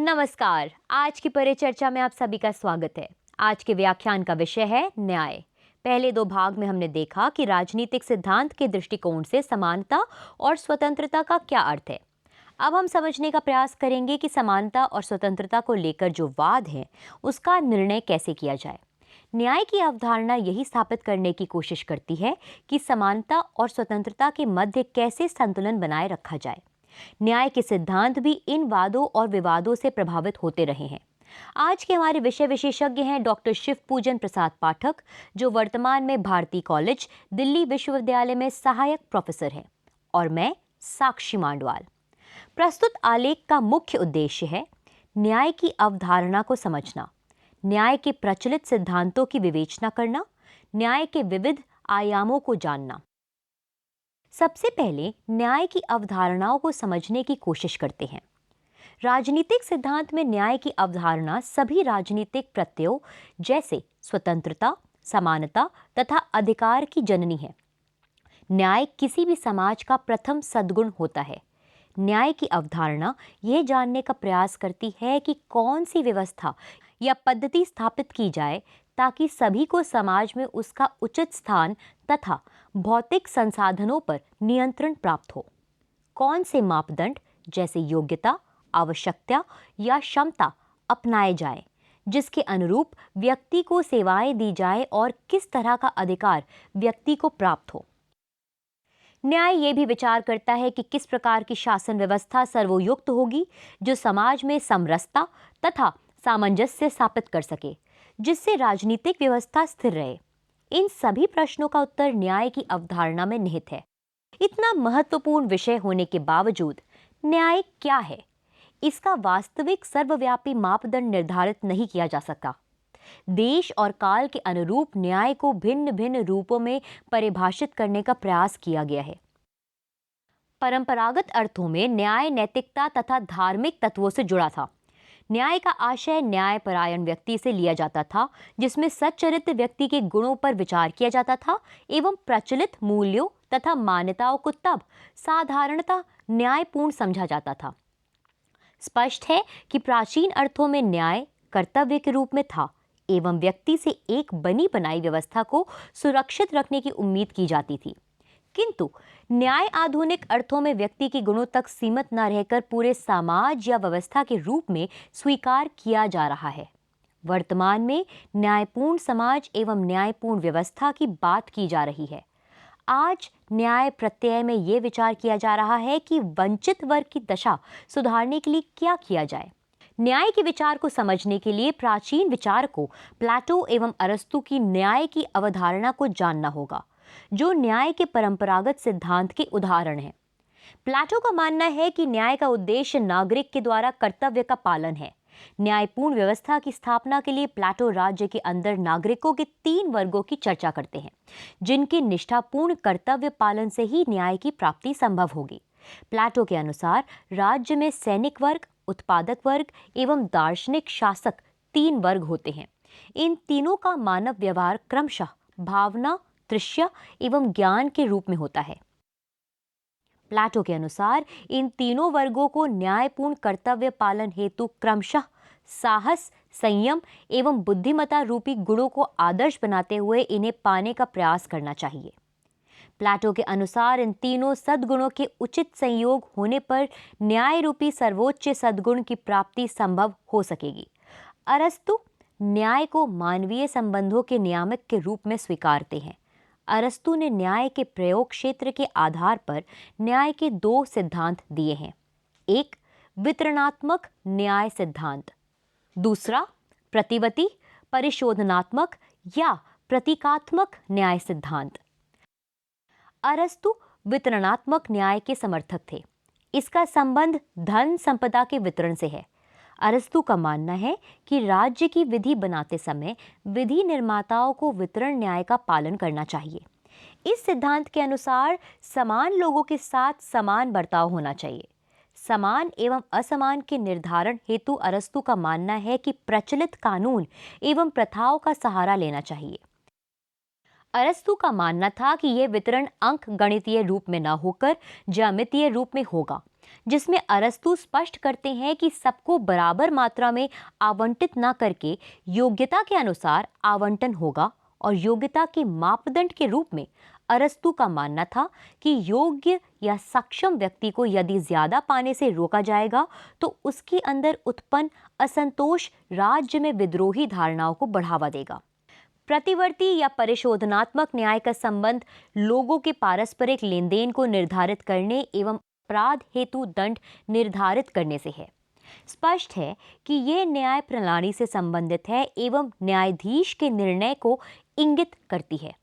नमस्कार। आज की परिचर्चा में आप सभी का स्वागत है। आज के व्याख्यान का विषय है न्याय। पहले दो भाग में हमने देखा कि राजनीतिक सिद्धांत के दृष्टिकोण से समानता और स्वतंत्रता का क्या अर्थ है। अब हम समझने का प्रयास करेंगे कि समानता और स्वतंत्रता को लेकर जो वाद है उसका निर्णय कैसे किया जाए। न्याय की अवधारणा यही स्थापित करने की कोशिश करती है कि समानता और स्वतंत्रता के मध्य कैसे संतुलन बनाए रखा जाए। न्याय के सिद्धांत भी इन वादों और विवादों से प्रभावित होते रहे हैं। आज के हमारे विषय विशेषज्ञ हैं डॉक्टर शिवपूजन प्रसाद पाठक, जो वर्तमान में भारती कॉलेज दिल्ली विश्वविद्यालय में सहायक प्रोफेसर हैं, और मैं साक्षी मांडवाल। प्रस्तुत आलेख का मुख्य उद्देश्य है न्याय की अवधारणा को समझना, न्याय के प्रचलित सिद्धांतों की विवेचना करना, न्याय के विविध आयामों को जानना। सबसे पहले न्याय की अवधारणाओं को समझने की कोशिश करते हैं। राजनीतिक सिद्धांत में न्याय की अवधारणा सभी राजनीतिक प्रत्ययों जैसे स्वतंत्रता, समानता तथा अधिकार की जननी है। न्याय किसी भी समाज का प्रथम सद्गुण होता है। न्याय की अवधारणा यह जानने का प्रयास करती है कि कौन सी व्यवस्था या पद्धति स्थापित की जाए ताकि सभी को समाज में उसका उचित स्थान तथा भौतिक संसाधनों पर नियंत्रण प्राप्त हो। कौन से मापदंड जैसे योग्यता, आवश्यकता या क्षमता अपनाए जाए जिसके अनुरूप व्यक्ति को सेवाएं दी जाए और किस तरह का अधिकार व्यक्ति को प्राप्त हो। न्याय ये भी विचार करता है कि किस प्रकार की शासन व्यवस्था सर्वोयुक्त होगी जो समाज में समरसता तथा सामंजस्य स्थापित कर सके, जिससे राजनीतिक व्यवस्था स्थिर रहे। इन सभी प्रश्नों का उत्तर न्याय की अवधारणा में निहित है। इतना महत्वपूर्ण विषय होने के बावजूद न्याय क्या है, इसका वास्तविक सर्वव्यापी मापदंड निर्धारित नहीं किया जा सका। देश और काल के अनुरूप न्याय को भिन्न भिन्न रूपों में परिभाषित करने का प्रयास किया गया है। परंपरागत अर्थों में न्याय नैतिकता तथा धार्मिक तत्वों से जुड़ा था। न्याय का आशय न्यायपरायण व्यक्ति से लिया जाता था, जिसमें सच्चरित्र व्यक्ति के गुणों पर विचार किया जाता था एवं प्रचलित मूल्यों तथा मान्यताओं को तब साधारणतः न्यायपूर्ण समझा जाता था। स्पष्ट है कि प्राचीन अर्थों में न्याय कर्तव्य के रूप में था एवं व्यक्ति से एक बनी बनाई व्यवस्था को सुरक्षित रखने की उम्मीद की जाती थी। किंतु न्याय आधुनिक अर्थों में व्यक्ति के गुणों तक सीमित न रहकर पूरे समाज या व्यवस्था के रूप में स्वीकार किया जा रहा है। वर्तमान में न्यायपूर्ण समाज एवं न्यायपूर्ण व्यवस्था की बात की जा रही है। आज न्याय प्रत्यय में यह विचार किया जा रहा है कि वंचित वर्ग की दशा सुधारने के लिए क्या किया जाए। न्याय के विचार को समझने के लिए प्राचीन विचारकों प्लेटो एवं अरस्तु की न्याय की अवधारणा को जानना होगा, जो न्याय के परंपरागत सिद्धांत के उदाहरण हैं। प्लेटो का मानना है कि न्याय का उद्देश्य नागरिक के द्वारा कर्तव्य का पालन है। न्यायपूर्ण व्यवस्था की स्थापना के लिए प्लेटो राज्य के अंदर नागरिकों के 3 वर्गों की चर्चा करते हैं, जिनके निष्ठापूर्ण कर्तव्य पालन से ही न्याय की प्राप्ति संभव होगी। प्लेटो के अनुसार राज्य में सैनिक वर्ग, उत्पादक वर्ग एवं दार्शनिक शासक 3 वर्ग होते हैं। इन तीनों का मानव व्यवहार क्रमशः भावना, दृश्य एवं ज्ञान के रूप में होता है। प्लेटो के अनुसार इन तीनों वर्गों को न्यायपूर्ण कर्तव्य पालन हेतु क्रमशः साहस, संयम एवं बुद्धिमत्ता रूपी गुणों को आदर्श बनाते हुए इन्हें पाने का प्रयास करना चाहिए। प्लेटो के अनुसार इन तीनों सद्गुणों के उचित संयोग होने पर न्याय रूपी सर्वोच्च सद्गुण की प्राप्ति संभव हो सकेगी। अरस्तु न्याय को मानवीय संबंधों के नियामक के रूप में स्वीकारते हैं। अरस्तु ने न्याय के प्रयोग क्षेत्र के आधार पर न्याय के 2 सिद्धांत दिए हैं। एक वितरणात्मक न्याय सिद्धांत, दूसरा प्रतिवती परिशोधनात्मक या प्रतीकात्मक न्याय सिद्धांत। अरस्तु वितरणात्मक न्याय के समर्थक थे। इसका संबंध धन संपदा के वितरण से है। अरस्तु का मानना है कि राज्य की विधि बनाते समय विधि निर्माताओं को वितरण न्याय का पालन करना चाहिए। इस सिद्धांत के अनुसार समान लोगों के साथ समान बर्ताव होना चाहिए। समान एवं असमान के निर्धारण हेतु अरस्तु का मानना है कि प्रचलित कानून एवं प्रथाओं का सहारा लेना चाहिए। अरस्तु का मानना था कि यह वितरण अंक गणितीय रूप में न होकर ज्यामितीय रूप में होगा। जिसमें अरस्तु स्पष्ट करते हैं कि सबको बराबर मात्रा में आवंटित न करके योग्यता के अनुसार आवंटन होगा, और योग्यता के मापदंड के रूप में अरस्तु का मानना था कि योग्य या सक्षम व्यक्ति को यदि ज्यादा पाने से रोका जाएगा तो उसके अंदर उत्पन्न असंतोष राज्य में विद्रोही धारणाओं को बढ़ावा देगा। प्रतिवर्ती या परिशोधनात्मक न्याय का संबंध लोगों के पारस्परिक लेन देन को निर्धारित करने एवं अपराध हेतु दंड निर्धारित करने से है। स्पष्ट है कि यह न्याय प्रणाली से संबंधित है एवं न्यायाधीश के निर्णय को इंगित करती है।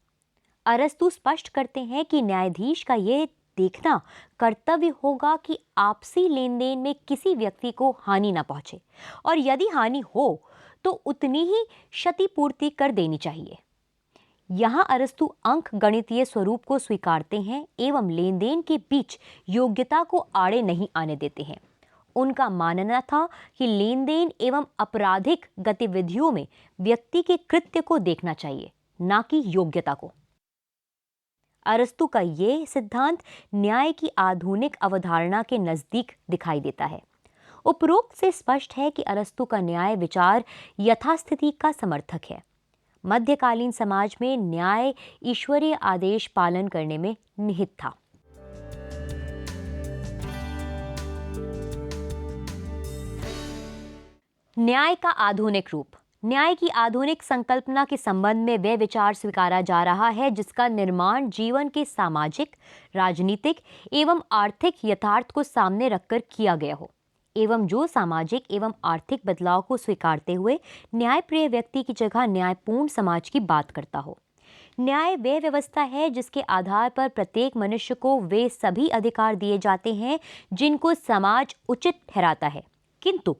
अरस्तु स्पष्ट करते हैं कि न्यायाधीश का यह देखना कर्तव्य होगा कि आपसी लेन देन में किसी व्यक्ति को हानि न पहुंचे, और यदि हानि हो तो उतनी ही क्षतिपूर्ति कर देनी चाहिए। यहाँ अरस्तु अंक गणितीय स्वरूप को स्वीकारते हैं एवं लेन देन के बीच योग्यता को आड़े नहीं आने देते हैं। उनका मानना था कि लेन देन एवं आपराधिक गतिविधियों में व्यक्ति के कृत्य को देखना चाहिए, न कि योग्यता को। अरस्तु का यह सिद्धांत न्याय की आधुनिक अवधारणा के नजदीक दिखाई देता है। उपरोक्त से स्पष्ट है कि अरस्तु का न्याय विचार यथास्थिति का समर्थक है। मध्यकालीन समाज में न्याय ईश्वरीय आदेश पालन करने में निहित था। न्याय का आधुनिक रूप। न्याय की आधुनिक संकल्पना के संबंध में वह विचार स्वीकारा जा रहा है जिसका निर्माण जीवन के सामाजिक, राजनीतिक एवं आर्थिक यथार्थ को सामने रखकर किया गया हो, एवं जो सामाजिक एवं आर्थिक बदलाव को स्वीकारते हुए न्यायप्रिय व्यक्ति की जगह न्यायपूर्ण समाज की बात करता हो। न्याय वह व्यवस्था है जिसके आधार पर प्रत्येक मनुष्य को वे सभी अधिकार दिए जाते हैं जिनको समाज उचित ठहराता है, किंतु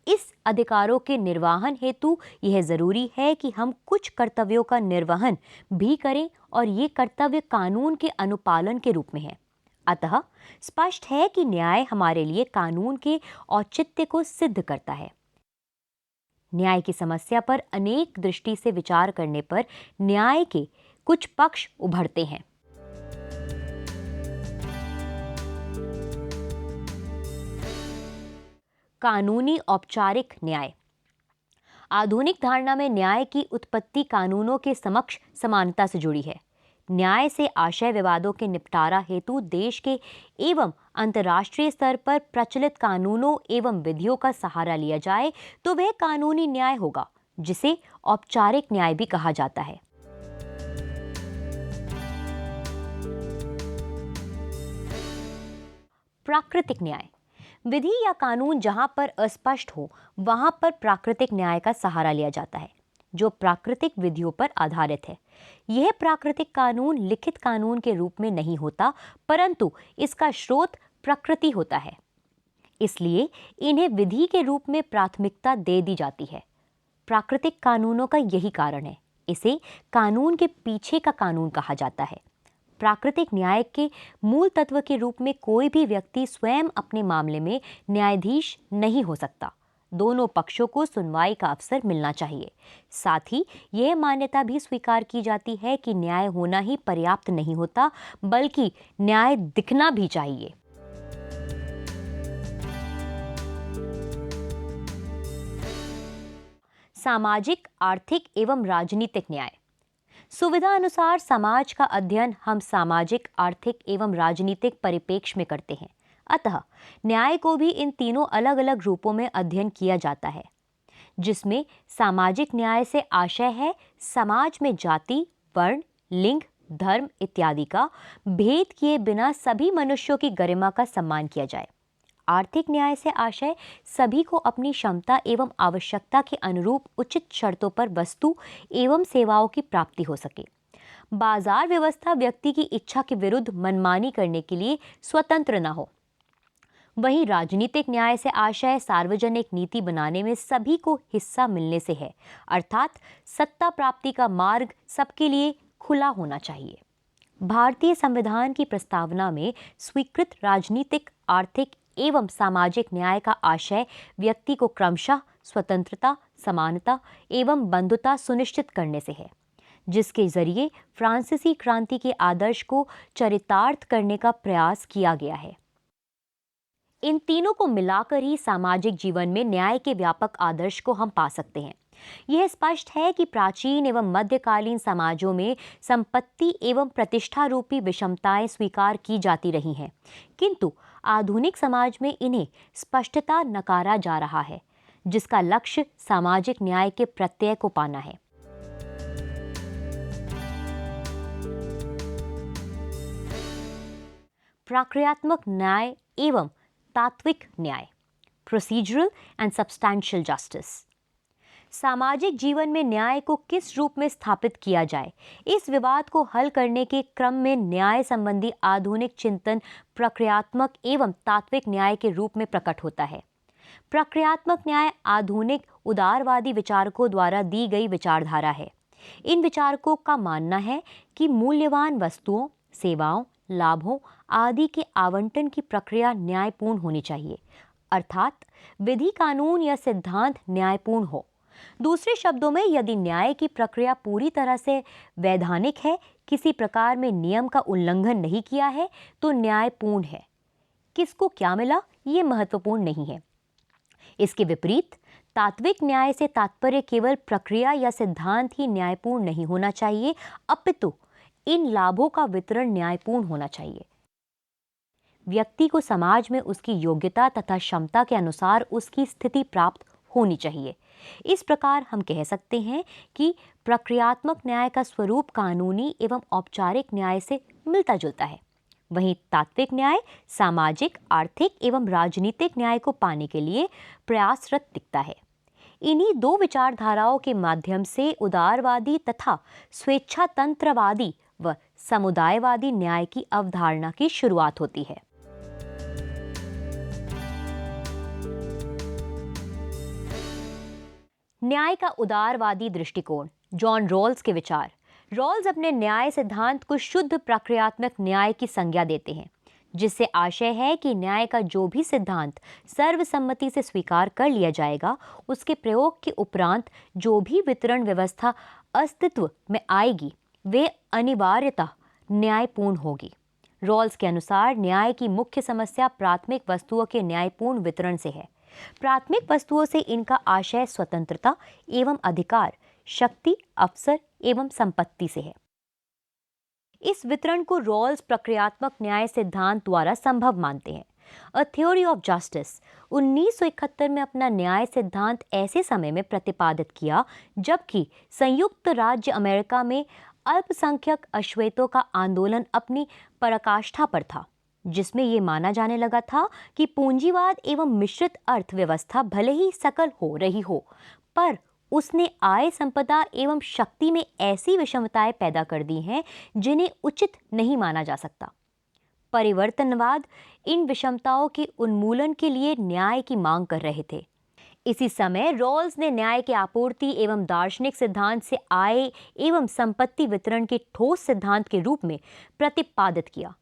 इस अधिकारों के निर्वहन हेतु यह जरूरी है कि हम कुछ कर्तव्यों का निर्वहन भी करें, और ये कर्तव्य कानून के अनुपालन के रूप में है। अतः स्पष्ट है कि न्याय हमारे लिए कानून के औचित्य को सिद्ध करता है। न्याय की समस्या पर अनेक दृष्टि से विचार करने पर न्याय के कुछ पक्ष उभरते हैं। कानूनी औपचारिक न्याय। आधुनिक धारणा में न्याय की उत्पत्ति कानूनों के समक्ष समानता से जुड़ी है। न्याय से आशय विवादों के निपटारा हेतु देश के एवं अंतर्राष्ट्रीय स्तर पर प्रचलित कानूनों एवं विधियों का सहारा लिया जाए तो वह कानूनी न्याय होगा, जिसे औपचारिक न्याय भी कहा जाता है। प्राकृतिक न्याय। विधि या कानून जहां पर अस्पष्ट हो वहां पर प्राकृतिक न्याय का सहारा लिया जाता है, जो प्राकृतिक विधियों पर आधारित है। यह प्राकृतिक कानून लिखित कानून के रूप में नहीं होता, परंतु इसका स्रोत प्रकृति होता है, इसलिए इन्हें विधि के रूप में प्राथमिकता दे दी जाती है। प्राकृतिक कानूनों का यही कारण है, इसे कानून के पीछे का कानून कहा जाता है। प्राकृतिक न्याय के मूल तत्व के रूप में कोई भी व्यक्ति स्वयं अपने मामले में न्यायाधीश नहीं हो सकता। दोनों पक्षों को सुनवाई का अवसर मिलना चाहिए। साथ ही यह मान्यता भी स्वीकार की जाती है कि न्याय होना ही पर्याप्त नहीं होता, बल्कि न्याय दिखना भी चाहिए। सामाजिक, आर्थिक एवं राजनीतिक न्याय। सुविधा अनुसार समाज का अध्ययन हम सामाजिक, आर्थिक एवं राजनीतिक परिप्रेक्ष्य में करते हैं। अतः न्याय को भी इन तीनों अलग अलग रूपों में अध्ययन किया जाता है, जिसमें सामाजिक न्याय से आशय है समाज में जाति, वर्ण, लिंग, धर्म इत्यादि का भेद किए बिना सभी मनुष्यों की गरिमा का सम्मान किया जाए। आर्थिक न्याय से आशय सभी को अपनी क्षमता एवं आवश्यकता के अनुरूप उचित शर्तों पर वस्तु एवं सेवाओं की प्राप्ति हो सके। बाजार व्यवस्था व्यक्ति की इच्छा के विरुद्ध मनमानी करने के लिए स्वतंत्र न हो। वहीं राजनीतिक न्याय से आशय सार्वजनिक नीति बनाने में सभी को हिस्सा मिलने से है, अर्थात सत्ता प्राप्ति का मार्ग सबके लिए खुला होना चाहिए। भारतीय संविधान की प्रस्तावना में स्वीकृत राजनीतिक, आर्थिक एवं सामाजिक न्याय का आशय व्यक्ति को क्रमशः स्वतंत्रता, समानता एवं बंधुता सुनिश्चित करने से है, जिसके जरिए फ्रांसीसी क्रांति के आदर्श को चरितार्थ करने का प्रयास किया गया है। इन तीनों को मिलाकर ही सामाजिक जीवन में न्याय के व्यापक आदर्श को हम पा सकते हैं। यह स्पष्ट है कि प्राचीन एवं मध्यकालीन समाजों में संपत्ति एवं प्रतिष्ठा रूपी विषमताएं स्वीकार की जाती रही हैं, किंतु आधुनिक समाज में इन्हें स्पष्टता नकारा जा रहा है, जिसका लक्ष्य सामाजिक न्याय के प्रत्यय को पाना है। प्रक्रियात्मक न्याय एवं तात्विक न्याय, प्रोसीजरल एंड सब्सटैंशियल जस्टिस। सामाजिक जीवन में न्याय को किस रूप में स्थापित किया जाए, इस विवाद को हल करने के क्रम में न्याय संबंधी आधुनिक चिंतन प्रक्रियात्मक एवं तात्विक न्याय के रूप में प्रकट होता है। प्रक्रियात्मक न्याय आधुनिक उदारवादी विचारकों द्वारा दी गई विचारधारा है। इन विचारकों का मानना है कि मूल्यवान वस्तुओं, सेवाओं, लाभों आदि के आवंटन की प्रक्रिया न्यायपूर्ण होनी चाहिए, अर्थात विधि, कानून या सिद्धांत न्यायपूर्ण हो। दूसरे शब्दों में, यदि न्याय की प्रक्रिया पूरी तरह से वैधानिक है, किसी प्रकार में नियम का उल्लंघन नहीं किया है, तो न्यायपूर्ण है। किसको क्या मिला, ये महत्वपूर्ण नहीं है। इसके विपरीत तात्विक न्याय से तात्पर्य केवल प्रक्रिया या सिद्धांत ही न्यायपूर्ण नहीं होना चाहिए, अपितु इन लाभों का वितरण न्यायपूर्ण होना चाहिए। व्यक्ति को समाज में उसकी योग्यता तथा क्षमता के अनुसार उसकी स्थिति प्राप्त होनी चाहिए। इस प्रकार हम कह सकते हैं कि प्रक्रियात्मक न्याय का स्वरूप कानूनी एवं औपचारिक न्याय से मिलता जुलता है। वहीं तात्विक न्याय सामाजिक, आर्थिक एवं राजनीतिक न्याय को पाने के लिए प्रयासरत दिखता है। इन्हीं दो विचारधाराओं के माध्यम से उदारवादी तथा स्वेच्छातंत्रवादी व समुदायवादी न्याय की अवधारणा की शुरुआत होती है। न्याय का उदारवादी दृष्टिकोण, जॉन रॉल्स के विचार। रॉल्स अपने न्याय सिद्धांत को शुद्ध प्रक्रियात्मक न्याय की संज्ञा देते हैं, जिससे आशय है कि न्याय का जो भी सिद्धांत सर्वसम्मति से स्वीकार कर लिया जाएगा, उसके प्रयोग के उपरांत जो भी वितरण व्यवस्था अस्तित्व में आएगी, वे अनिवार्यतः न्यायपूर्ण होगी। रॉल्स के अनुसार न्याय की मुख्य समस्या प्राथमिक वस्तुओं के न्यायपूर्ण वितरण से है। प्राथमिक वस्तुओं से इनका आशय स्वतंत्रता एवं अधिकार, शक्ति, अवसर एवं संपत्ति से है। इस वितरण को रॉल्स प्रक्रियात्मक न्याय सिद्धांत द्वारा संभव मानते हैं। अ थ्योरी ऑफ जस्टिस 1971 में अपना न्याय सिद्धांत ऐसे समय में प्रतिपादित किया जबकि संयुक्त राज्य अमेरिका में अल्पसंख्यक अश्वेतों का आंदोलन अपनी पराकाष्ठा पर था, जिसमें यह माना जाने लगा था कि पूंजीवाद एवं मिश्रित अर्थव्यवस्था भले ही सकल हो रही हो, पर उसने आय, संपदा एवं शक्ति में ऐसी विषमताएं पैदा कर दी हैं जिन्हें उचित नहीं माना जा सकता। परिवर्तनवाद इन विषमताओं के उन्मूलन के लिए न्याय की मांग कर रहे थे। इसी समय रॉल्स ने न्याय के आपूर्ति एवं दार्शनिक सिद्धांत से आय एवं संपत्ति वितरण के ठोस सिद्धांत के रूप में प्रतिपादित किया।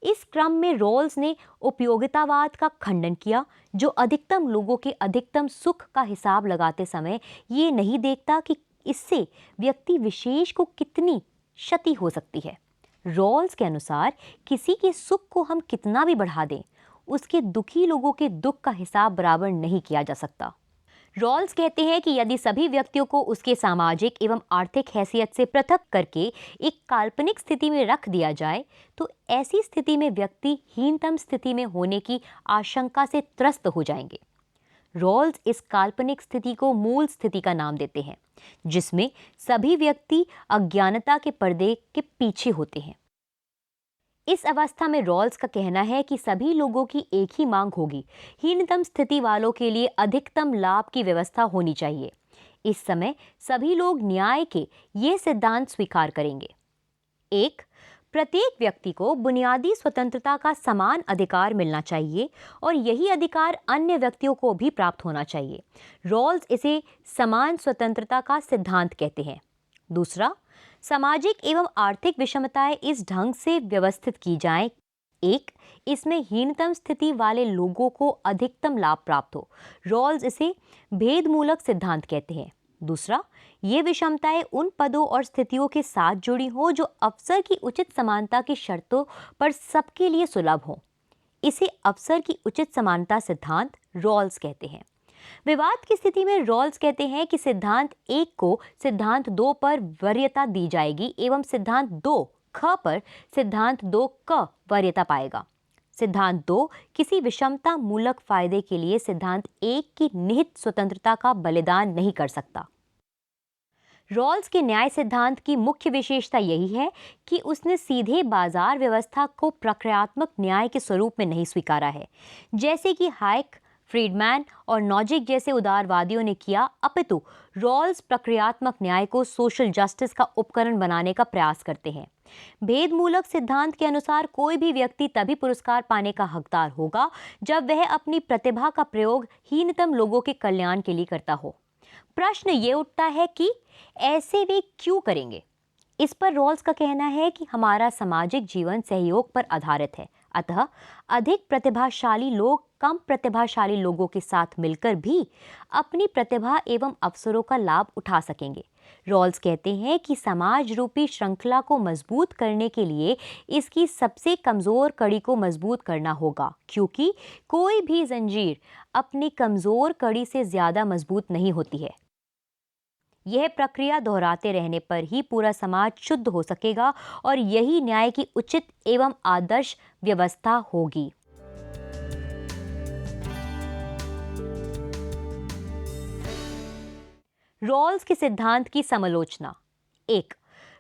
इस क्रम में रॉल्स ने उपयोगितावाद का खंडन किया, जो अधिकतम लोगों के अधिकतम सुख का हिसाब लगाते समय ये नहीं देखता कि इससे व्यक्ति विशेष को कितनी क्षति हो सकती है। रॉल्स के अनुसार किसी के सुख को हम कितना भी बढ़ा दें, उसके दुखी लोगों के दुख का हिसाब बराबर नहीं किया जा सकता। रॉल्स कहते हैं कि यदि सभी व्यक्तियों को उसके सामाजिक एवं आर्थिक हैसियत से पृथक करके एक काल्पनिक स्थिति में रख दिया जाए, तो ऐसी स्थिति में व्यक्ति हीनतम स्थिति में होने की आशंका से त्रस्त हो जाएंगे। रॉल्स इस काल्पनिक स्थिति को मूल स्थिति का नाम देते हैं, जिसमें सभी व्यक्ति अज्ञानता के पर्दे के पीछे होते हैं। इस अवस्था में रॉल्स का कहना है कि सभी लोगों की एक ही मांग होगी, हीनतम स्थिति वालों के लिए अधिकतम लाभ की व्यवस्था होनी चाहिए। इस समय सभी लोग न्याय के ये सिद्धांत स्वीकार करेंगे। एक, प्रत्येक व्यक्ति को बुनियादी स्वतंत्रता का समान अधिकार मिलना चाहिए और यही अधिकार अन्य व्यक्तियों को भी प्राप्त होना चाहिए। रॉल्स इसे समान स्वतंत्रता का सिद्धांत कहते हैं। दूसरा, सामाजिक एवं आर्थिक विषमताएं इस ढंग से व्यवस्थित की जाएं, एक, इसमें हीनतम स्थिति वाले लोगों को अधिकतम लाभ प्राप्त हो। रॉल्स इसे भेदमूलक सिद्धांत कहते हैं। दूसरा, ये विषमताएं उन पदों और स्थितियों के साथ जुड़ी हो जो अवसर की उचित समानता की शर्तों पर सबके लिए सुलभ हो। इसे अवसर की उचित समानता सिद्धांत रॉल्स कहते हैं। विवाद की स्थिति में रॉल्स कहते हैं कि सिद्धांत 1 को सिद्धांत 2 पर वरीयता दी जाएगी एवं सिद्धांत 2 ख पर सिद्धांत 2 क वरीयता पाएगा। सिद्धांत 2 किसी विषमता मूलक फायदे के लिए सिद्धांत 1 की निहित स्वतंत्रता का बलिदान नहीं कर सकता। रॉल्स के न्याय सिद्धांत की मुख्य विशेषता यही है कि उसने सीधे बाजार व्यवस्था को प्रक्रियात्मक न्याय के स्वरूप में नहीं स्वीकारा है, जैसे कि हाइक, फ्रीडमैन और नॉजिक जैसे उदारवादियों ने किया, अपितु रॉल्स प्रक्रियात्मक न्याय को सोशल जस्टिस का उपकरण बनाने का प्रयास करते हैं। भेदमूलक सिद्धांत के अनुसार कोई भी व्यक्ति तभी पुरस्कार पाने का हकदार होगा जब वह अपनी प्रतिभा का प्रयोग हीनतम लोगों के कल्याण के लिए करता हो। प्रश्न ये उठता है कि ऐसे वे क्यों करेंगे? इस पर रॉल्स का कहना है कि हमारा सामाजिक जीवन सहयोग पर आधारित है, अतः अधिक प्रतिभाशाली लोग कम प्रतिभाशाली लोगों के साथ मिलकर भी अपनी प्रतिभा एवं अवसरों का लाभ उठा सकेंगे। रॉल्स कहते हैं कि समाज रूपी श्रृंखला को मजबूत करने के लिए इसकी सबसे कमजोर कड़ी को मजबूत करना होगा, क्योंकि कोई भी जंजीर अपनी कमजोर कड़ी से ज्यादा मजबूत नहीं होती है। यह प्रक्रिया दोहराते रहने पर ही पूरा समाज शुद्ध हो सकेगा और यही न्याय की उचित एवं आदर्श व्यवस्था होगी। रॉल्स के सिद्धांत की समालोचना। 1.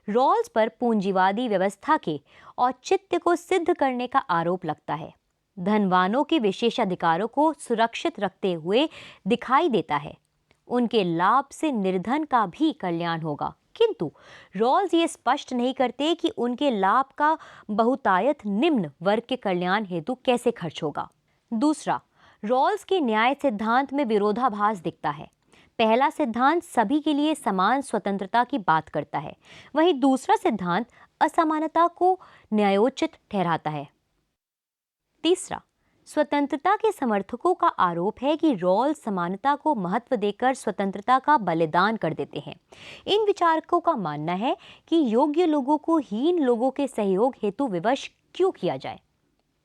रॉल्स पर पूंजीवादी व्यवस्था के औचित्य को सिद्ध करने का आरोप लगता है। धनवानों के विशेषाधिकारों को सुरक्षित रखते हुए दिखाई देता है उनके लाभ से निर्धन का भी कल्याण होगा, किंतु रॉल्स ये स्पष्ट नहीं करते कि उनके लाभ का बहुतायत निम्न वर्ग के कल्याण हेतु कैसे खर्च होगा। दूसरा, रॉल्स के न्याय सिद्धांत में विरोधाभास दिखता है। पहला सिद्धांत सभी के लिए समान स्वतंत्रता की बात करता है, वहीं दूसरा सिद्धांत असमानता को न्यायोचित ठहराता है। तीसरा, स्वतंत्रता के समर्थकों का आरोप है कि रॉल्स समानता को महत्व देकर स्वतंत्रता का बलिदान कर देते हैं। इन विचारकों का मानना है कि योग्य लोगों को हीन लोगों के सहयोग हेतु विवश क्यों किया जाए।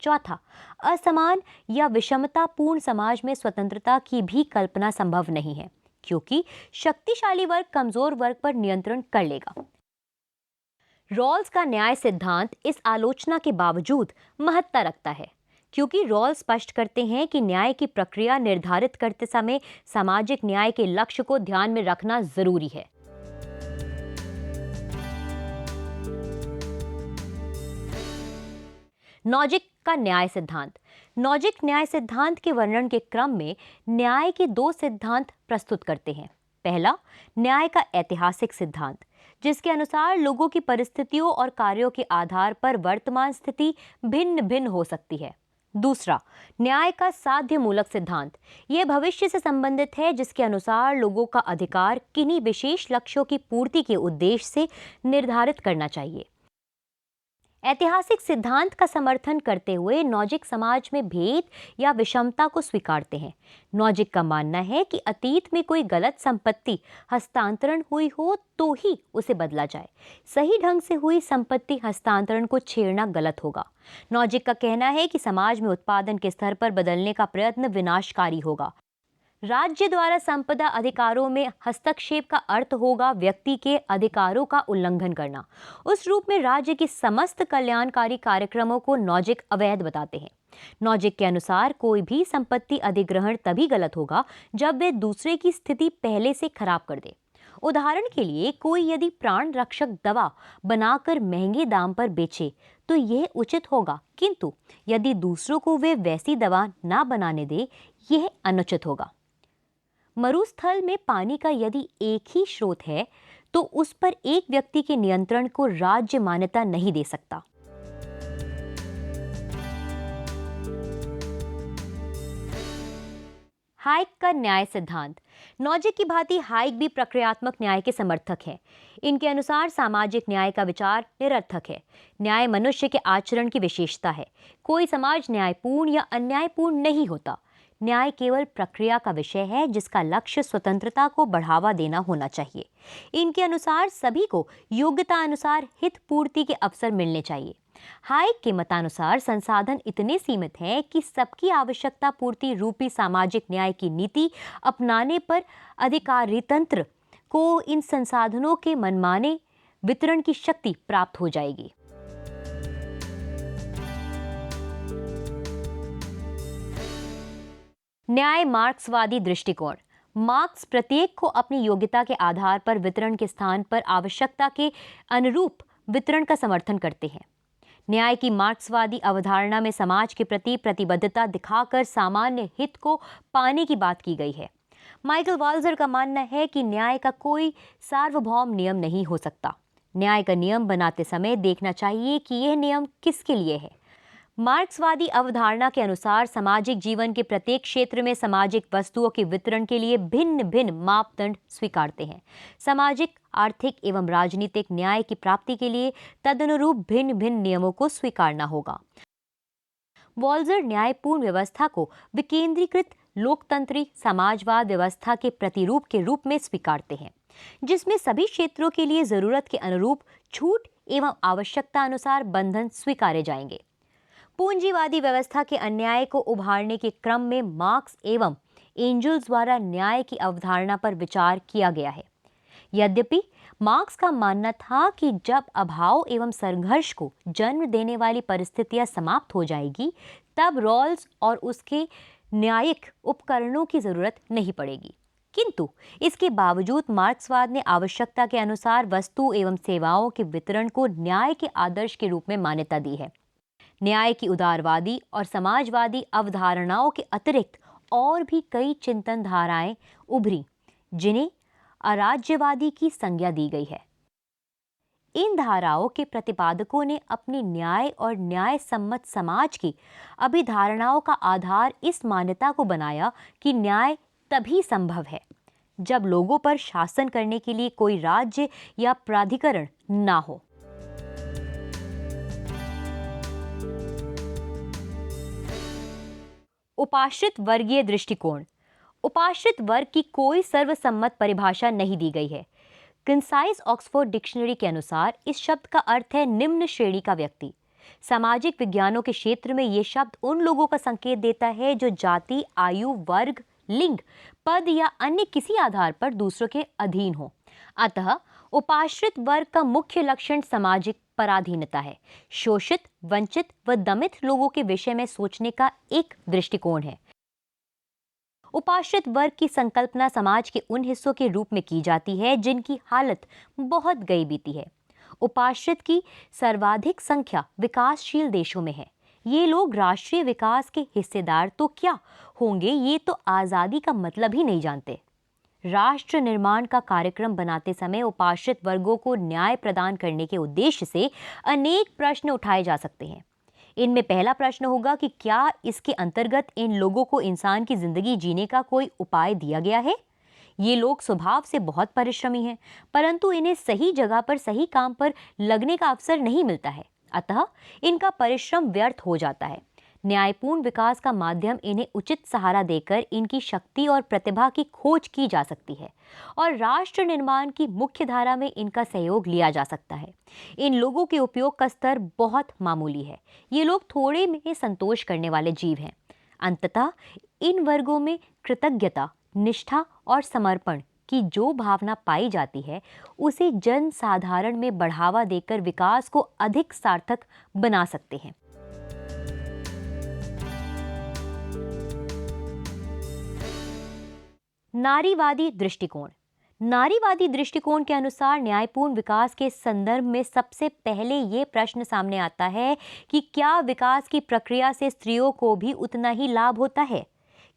चौथा, असमान या विषमतापूर्ण समाज में स्वतंत्रता की भी कल्पना संभव नहीं है, क्योंकि शक्तिशाली वर्ग कमजोर वर्ग पर नियंत्रण कर लेगा। रॉल्स का न्याय सिद्धांत इस आलोचना के बावजूद महत्ता रखता है, क्योंकि रॉल्स स्पष्ट करते हैं कि न्याय की प्रक्रिया निर्धारित करते समय सामाजिक न्याय के लक्ष्य को ध्यान में रखना जरूरी है। नॉजिक का न्याय सिद्धांत। नॉजिक न्याय सिद्धांत के वर्णन के क्रम में न्याय के दो सिद्धांत प्रस्तुत करते हैं। पहला, न्याय का ऐतिहासिक सिद्धांत, जिसके अनुसार लोगों की परिस्थितियों और कार्यों के आधार पर वर्तमान स्थिति भिन्न भिन्न हो सकती है। दूसरा, न्याय का साध्य मूलक सिद्धांत, यह भविष्य से संबंधित है, जिसके अनुसार लोगों का अधिकार किन्हीं विशेष लक्ष्यों की पूर्ति के उद्देश्य से निर्धारित करना चाहिए। ऐतिहासिक सिद्धांत का समर्थन करते हुए नॉजिक समाज में भेद या विषमता को स्वीकारते हैं। नॉजिक का मानना है कि अतीत में कोई गलत संपत्ति हस्तांतरण हुई हो तो ही उसे बदला जाए। सही ढंग से हुई संपत्ति हस्तांतरण को छेड़ना गलत होगा। नॉजिक का कहना है कि समाज में उत्पादन के स्तर पर बदलने का प्रयत्न विनाशकारी होगा। राज्य द्वारा संपदा अधिकारों में हस्तक्षेप का अर्थ होगा व्यक्ति के अधिकारों का उल्लंघन करना। उस रूप में राज्य की समस्त कल्याणकारी कार्यक्रमों को नॉजिक अवैध बताते हैं। नॉजिक के अनुसार कोई भी संपत्ति अधिग्रहण तभी गलत होगा जब वे दूसरे की स्थिति पहले से खराब कर दे। उदाहरण के लिए, कोई यदि प्राण रक्षक दवा बनाकर महंगे दाम पर बेचे तो यह उचित होगा, किंतु यदि दूसरों को वे वैसी दवा ना बनाने दे, यह अनुचित होगा। मरुस्थल में पानी का यदि एक ही स्रोत है तो उस पर एक व्यक्ति के नियंत्रण को राज्य मान्यता नहीं दे सकता। हाइक का न्याय सिद्धांत। नॉजिक की भांति हाइक भी प्रक्रियात्मक न्याय के समर्थक है। इनके अनुसार सामाजिक न्याय का विचार निरर्थक है। न्याय मनुष्य के आचरण की विशेषता है। कोई समाज न्यायपूर्ण या अन्यायपूर्ण नहीं होता। न्याय केवल प्रक्रिया का विषय है जिसका लक्ष्य स्वतंत्रता को बढ़ावा देना होना चाहिए। इनके अनुसार सभी को योग्यता अनुसार हित पूर्ति के अवसर मिलने चाहिए। हाइक के मतानुसार संसाधन इतने सीमित हैं कि सबकी आवश्यकता पूर्ति रूपी सामाजिक न्याय की नीति अपनाने पर अधिकारी तंत्र को इन संसाधनों के मनमाने वितरण की शक्ति प्राप्त हो जाएगी। न्याय मार्क्सवादी दृष्टिकोण। मार्क्स प्रत्येक को अपनी योग्यता के आधार पर वितरण के स्थान पर आवश्यकता के अनुरूप वितरण का समर्थन करते हैं। न्याय की मार्क्सवादी अवधारणा में समाज के प्रति प्रतिबद्धता दिखाकर सामान्य हित को पाने की बात की गई है। माइकल वाल्जर का मानना है कि न्याय का कोई सार्वभौम नियम नहीं हो सकता। न्याय का नियम बनाते समय देखना चाहिए कि यह नियम किसके लिए है। मार्क्सवादी अवधारणा के अनुसार सामाजिक जीवन के प्रत्येक क्षेत्र में सामाजिक वस्तुओं के वितरण के लिए भिन्न भिन्न मापदंड स्वीकारते हैं। सामाजिक, आर्थिक एवं राजनीतिक न्याय की प्राप्ति के लिए तदनुरूप भिन्न भिन्न नियमों को स्वीकारना होगा। वॉल्जर न्यायपूर्ण व्यवस्था को विकेंद्रीकृत लोकतंत्री समाजवाद व्यवस्था के प्रतिरूप के रूप में स्वीकारते हैं, जिसमें सभी क्षेत्रों के लिए जरूरत के अनुरूप छूट एवं आवश्यकता अनुसार बंधन स्वीकारे जाएंगे। पूंजीवादी व्यवस्था के अन्याय को उभारने के क्रम में मार्क्स एवं एंजल्स द्वारा न्याय की अवधारणा पर विचार किया गया है। यद्यपि मार्क्स का मानना था कि जब अभाव एवं संघर्ष को जन्म देने वाली परिस्थितियां समाप्त हो जाएगी, तब रॉल्स और उसके न्यायिक उपकरणों की जरूरत नहीं पड़ेगी। किंतु इसके बावजूद मार्क्सवाद ने आवश्यकता के अनुसार वस्तु एवं सेवाओं के वितरण को न्याय के आदर्श के रूप में मान्यता दी है। न्याय की उदारवादी और समाजवादी अवधारणाओं के अतिरिक्त और भी कई चिंतन धाराएं उभरी, जिन्हें अराज्यवादी की संज्ञा दी गई है। इन धाराओं के प्रतिपादकों ने अपनी न्याय और न्याय सम्मत समाज की अभिधारणाओं का आधार इस मान्यता को बनाया कि न्याय तभी संभव है जब लोगों पर शासन करने के लिए कोई राज्य या प्राधिकरण ना हो। उपाश्रित वर्गीय दृष्टिकोण। उपाश्रित वर्ग की कोई सर्वसम्मत परिभाषा नहीं दी गई है। कंसाइज ऑक्सफोर्ड डिक्शनरी के अनुसार इस शब्द का अर्थ है निम्न श्रेणी का व्यक्ति। सामाजिक विज्ञानों के क्षेत्र में यह शब्द उन लोगों का संकेत देता है जो जाति, आयु, वर्ग, लिंग, पद या अन्य किसी आधार पर दूसरों के अधीन हो। अतः उपाश्रित वर्ग का मुख्य लक्षण सामाजिक पराधीनता है। शोषित, वंचित व दमित लोगों के विषय में सोचने का एक दृष्टिकोण है। उपाश्रित वर्ग की संकल्पना समाज के उन हिस्सों के रूप में की जाती है जिनकी हालत बहुत गई बीती है। उपाश्रित की सर्वाधिक संख्या विकासशील देशों में है। ये लोग राष्ट्रीय विकास के हिस्सेदार तो क्या होंगे, ये तो आजादी का मतलब ही नहीं जानते। राष्ट्र निर्माण का कार्यक्रम बनाते समय उपाश्रित वर्गों को न्याय प्रदान करने के उद्देश्य से अनेक प्रश्न उठाए जा सकते हैं। इनमें पहला प्रश्न होगा कि क्या इसके अंतर्गत इन लोगों को इंसान की जिंदगी जीने का कोई उपाय दिया गया है। ये लोग स्वभाव से बहुत परिश्रमी हैं, परंतु इन्हें सही जगह पर सही काम पर लगने का अवसर नहीं मिलता है, अतः इनका परिश्रम व्यर्थ हो जाता है। न्यायपूर्ण विकास का माध्यम इन्हें उचित सहारा देकर इनकी शक्ति और प्रतिभा की खोज की जा सकती है और राष्ट्र निर्माण की मुख्य धारा में इनका सहयोग लिया जा सकता है। इन लोगों के उपयोग का स्तर बहुत मामूली है। ये लोग थोड़े में संतोष करने वाले जीव हैं। अंततः इन वर्गों में कृतज्ञता, निष्ठा और समर्पण की जो भावना पाई जाती है, उसे जन साधारण में बढ़ावा देकर विकास को अधिक सार्थक बना सकते हैं। नारीवादी दृष्टिकोण। नारीवादी दृष्टिकोण के अनुसार न्यायपूर्ण विकास के संदर्भ में सबसे पहले ये प्रश्न सामने आता है कि क्या विकास की प्रक्रिया से स्त्रियों को भी उतना ही लाभ होता है?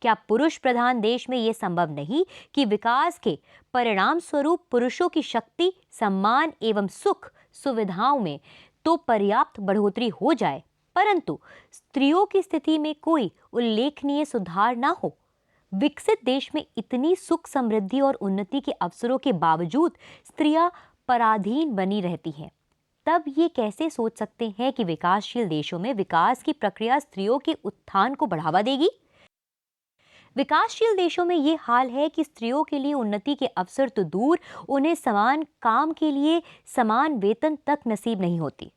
क्या पुरुष प्रधान देश में ये संभव नहीं कि विकास के परिणाम स्वरूप पुरुषों की शक्ति, सम्मान एवं सुख सुविधाओं में तो पर्याप्त बढ़ोतरी हो जाए, परंतु स्त्रियों की स्थिति में कोई उल्लेखनीय सुधार ना हो? विकसित देश में इतनी सुख समृद्धि और उन्नति के अवसरों के बावजूद स्त्रियां पराधीन बनी रहती हैं। तब ये कैसे सोच सकते हैं कि विकासशील देशों में विकास की प्रक्रिया स्त्रियों के उत्थान को बढ़ावा देगी? विकासशील देशों में ये हाल है कि स्त्रियों के लिए उन्नति के अवसर तो दूर, उन्हें समान काम के लिए समान वेतन तक नसीब नहीं होती।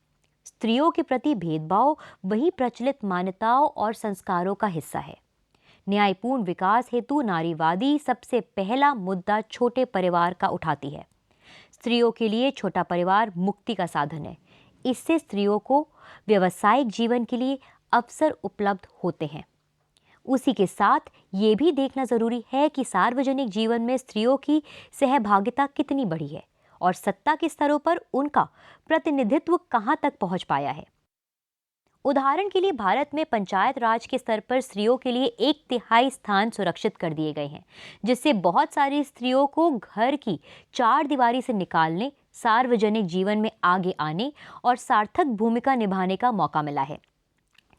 स्त्रियों के प्रति भेदभाव वही प्रचलित मान्यताओं और संस्कारों का हिस्सा है। न्यायपूर्ण विकास हेतु नारीवादी सबसे पहला मुद्दा छोटे परिवार का उठाती है। स्त्रियों के लिए छोटा परिवार मुक्ति का साधन है। इससे स्त्रियों को व्यावसायिक जीवन के लिए अवसर उपलब्ध होते हैं। उसी के साथ ये भी देखना जरूरी है कि सार्वजनिक जीवन में स्त्रियों की सहभागिता कितनी बढ़ी है और सत्ता के स्तरों पर उनका प्रतिनिधित्व कहां तक पहुंच पाया है। उदाहरण के लिए भारत में पंचायत राज के स्तर पर स्त्रियों के लिए 1/3 स्थान सुरक्षित कर दिए गए हैं, जिससे बहुत सारी स्त्रियों को घर की चार दीवारी से निकालने, सार्वजनिक जीवन में आगे आने और सार्थक भूमिका निभाने का मौका मिला है।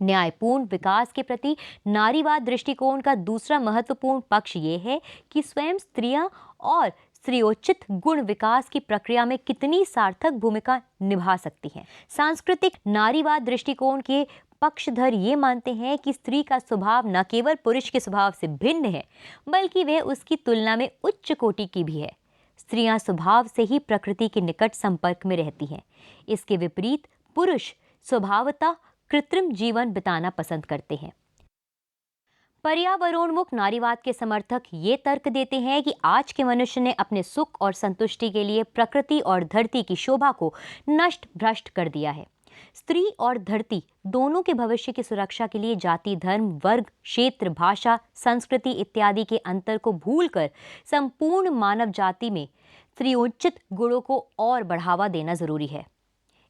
न्यायपूर्ण विकास के प्रति नारीवाद दृष्टिकोण का दूसरा महत्वपूर्ण पक्ष ये है कि स्वयं स्त्रियां और स्त्रियोचित गुण विकास की प्रक्रिया में कितनी सार्थक भूमिका निभा सकती हैं। सांस्कृतिक नारीवाद दृष्टिकोण के पक्षधर ये मानते हैं कि स्त्री का स्वभाव न केवल पुरुष के स्वभाव से भिन्न है, बल्कि वह उसकी तुलना में उच्च कोटि की भी है। स्त्रियां स्वभाव से ही प्रकृति के निकट संपर्क में रहती हैं। इसके विपरीत पुरुष स्वभावतः कृत्रिम जीवन बिताना पसंद करते हैं। पर्यावरणोन्मुख नारीवाद के समर्थक ये तर्क देते हैं कि आज के मनुष्य ने अपने सुख और संतुष्टि के लिए प्रकृति और धरती की शोभा को नष्ट भ्रष्ट कर दिया है। स्त्री और धरती दोनों के भविष्य की सुरक्षा के लिए जाति, धर्म, वर्ग, क्षेत्र, भाषा, संस्कृति इत्यादि के अंतर को भूलकर संपूर्ण मानव जाति में स्त्रियोचित गुणों को और बढ़ावा देना जरूरी है।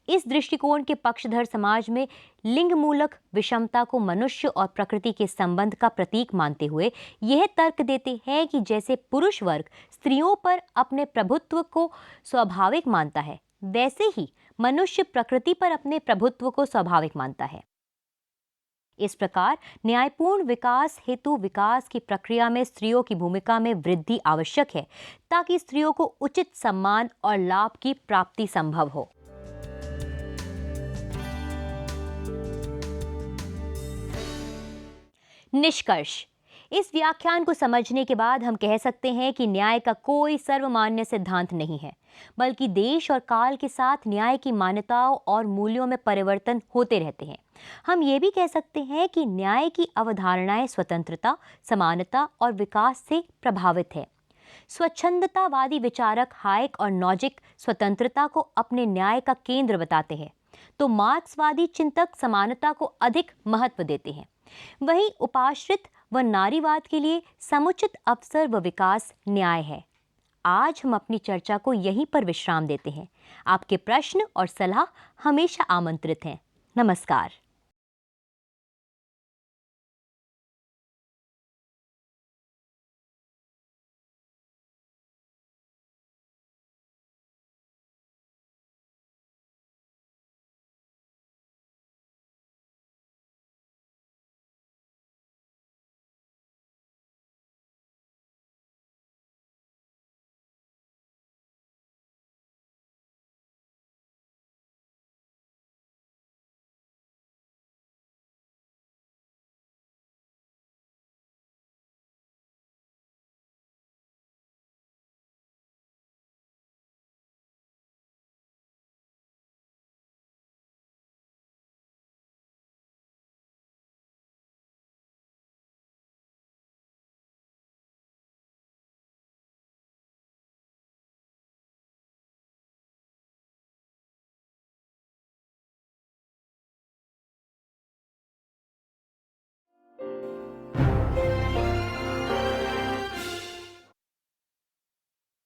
इस दृष्टिकोण के पक्षधर समाज में लिंग मूलक विषमता को मनुष्य और प्रकृति के संबंध का प्रतीक मानते हुए यह तर्क देते हैं कि जैसे पुरुष वर्ग स्त्रियों पर अपने प्रभुत्व को स्वाभाविक मानता है, वैसे ही मनुष्य प्रकृति पर अपने प्रभुत्व को स्वाभाविक मानता है। इस प्रकार न्यायपूर्ण विकास हेतु विकास की प्रक्रिया में स्त्रियों की भूमिका में वृद्धि आवश्यक है, ताकि स्त्रियों को उचित सम्मान और लाभ की प्राप्ति संभव हो। निष्कर्ष: इस व्याख्यान को समझने के बाद हम कह सकते हैं कि न्याय का कोई सर्वमान्य सिद्धांत नहीं है, बल्कि देश और काल के साथ न्याय की मान्यताओं और मूल्यों में परिवर्तन होते रहते हैं। हम ये भी कह सकते हैं कि न्याय की अवधारणाएं स्वतंत्रता, समानता और विकास से प्रभावित है। स्वच्छंदतावादी विचारक हायक और नॉजिक स्वतंत्रता को अपने न्याय का केंद्र बताते हैं, तो मार्क्सवादी चिंतक समानता को अधिक महत्व देते हैं। वहीं उपाश्रित व नारीवाद के लिए समुचित अवसर व विकास न्याय है। आज हम अपनी चर्चा को यहीं पर विश्राम देते हैं। आपके प्रश्न और सलाह हमेशा आमंत्रित हैं। नमस्कार।